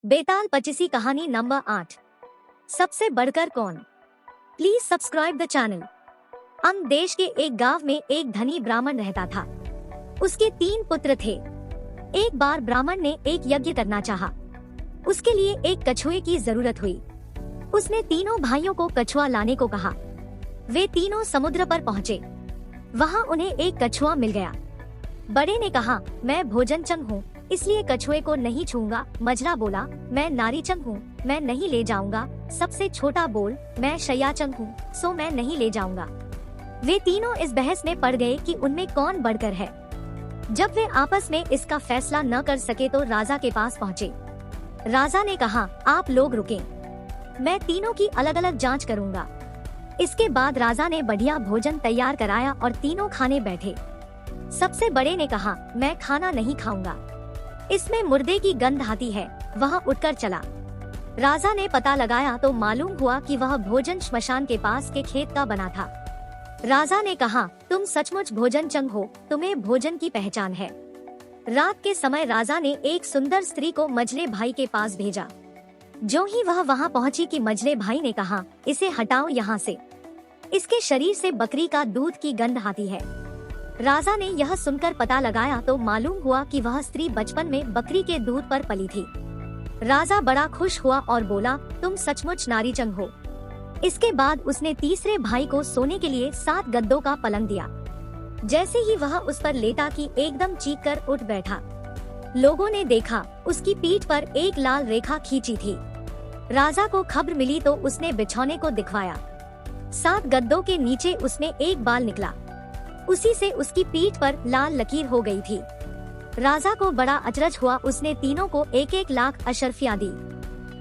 बेताल पचीसी कहानी नंबर 8। सबसे बढ़कर कौन। Please subscribe the channel. अन्य देश के एक गांव में एक धनी ब्राह्मण रहता था। उसके 3 पुत्र थे। एक बार ब्राह्मण ने एक यज्ञ करना चाहा। उसके लिए एक कछुए की जरूरत हुई। उसने तीनों भाइयों को कछुआ लाने को कहा। वे तीनों समुद्र पर पहुँचे। वहाँ उन्हें एक कछुआ मिल गया। बड़े ने कहा, मैं भोजनचंग हूँ, इसलिए कछुए को नहीं छूऊंगा। मझला बोला, मैं नारीचंग हूँ, मैं नहीं ले जाऊंगा। सबसे छोटा बोल, मैं शैयाचंग हूँ, सो मैं नहीं ले जाऊंगा। वे तीनों इस बहस में पड़ गए कि उनमें कौन बढ़कर है। जब वे आपस में इसका फैसला न कर सके तो राजा के पास पहुँचे। राजा ने कहा, आप लोग रुकें, मैं तीनों की अलग अलग जांच करूंगा। इसके बाद राजा ने बढ़िया भोजन तैयार कराया और तीनों खाने बैठे। सबसे बड़े ने कहा, मैं खाना नहीं खाऊंगा, इसमें मुर्दे की गंध आती है। वह उठकर चला। राजा ने पता लगाया तो मालूम हुआ कि वह भोजन श्मशान के पास के खेत का बना था। राजा ने कहा, तुम सचमुच भोजनचंग हो, तुम्हें भोजन की पहचान है। रात के समय राजा ने एक सुंदर स्त्री को मझले भाई के पास भेजा। जो ही वह वहां पहुंची कि मझले भाई ने कहा, इसे हटाओ यहाँ से, इसके शरीर से बकरी का दूध की गंध आती है। राजा ने यह सुनकर पता लगाया तो मालूम हुआ कि वह स्त्री बचपन में बकरी के दूध पर पली थी। राजा बड़ा खुश हुआ और बोला, तुम सचमुच नारीचंग हो। इसके बाद उसने तीसरे भाई को सोने के लिए 7 गद्दों का पलंग दिया। जैसे ही वह उस पर लेटा कि एकदम चीख कर उठ बैठा। लोगों ने देखा, उसकी पीठ पर एक लाल रेखा खींची थी। राजा को खबर मिली तो उसने बिछौने को दिखवाया। 7 गद्दों के नीचे उसमें एक बाल निकला। उसी से उसकी पीठ पर लाल लकीर हो गई थी। राजा को बड़ा अचरज हुआ। उसने तीनों को 1-1 लाख अशर्फियां दी।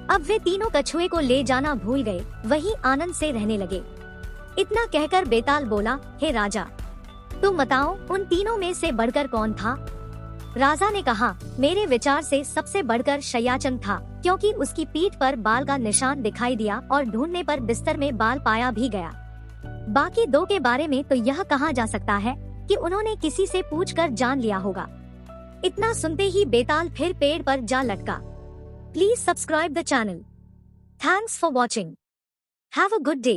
अब वे तीनों कछुए को ले जाना भूल गए, वहीं आनंद से रहने लगे। इतना कहकर बेताल बोला, हे राजा, तुम बताओ उन तीनों में से बढ़कर कौन था। राजा ने कहा, मेरे विचार से सबसे बढ़कर शैयाचंग था, क्योंकि उसकी पीठ पर बाल का निशान दिखाई दिया और ढूंढने पर बिस्तर में बाल पाया भी गया। बाकी 2 के बारे में तो यह कहा जा सकता है कि उन्होंने किसी से पूछकर जान लिया होगा। इतना सुनते ही बेताल फिर पेड़ पर जा लटका। Please subscribe the channel. Thanks for watching. Have a good day.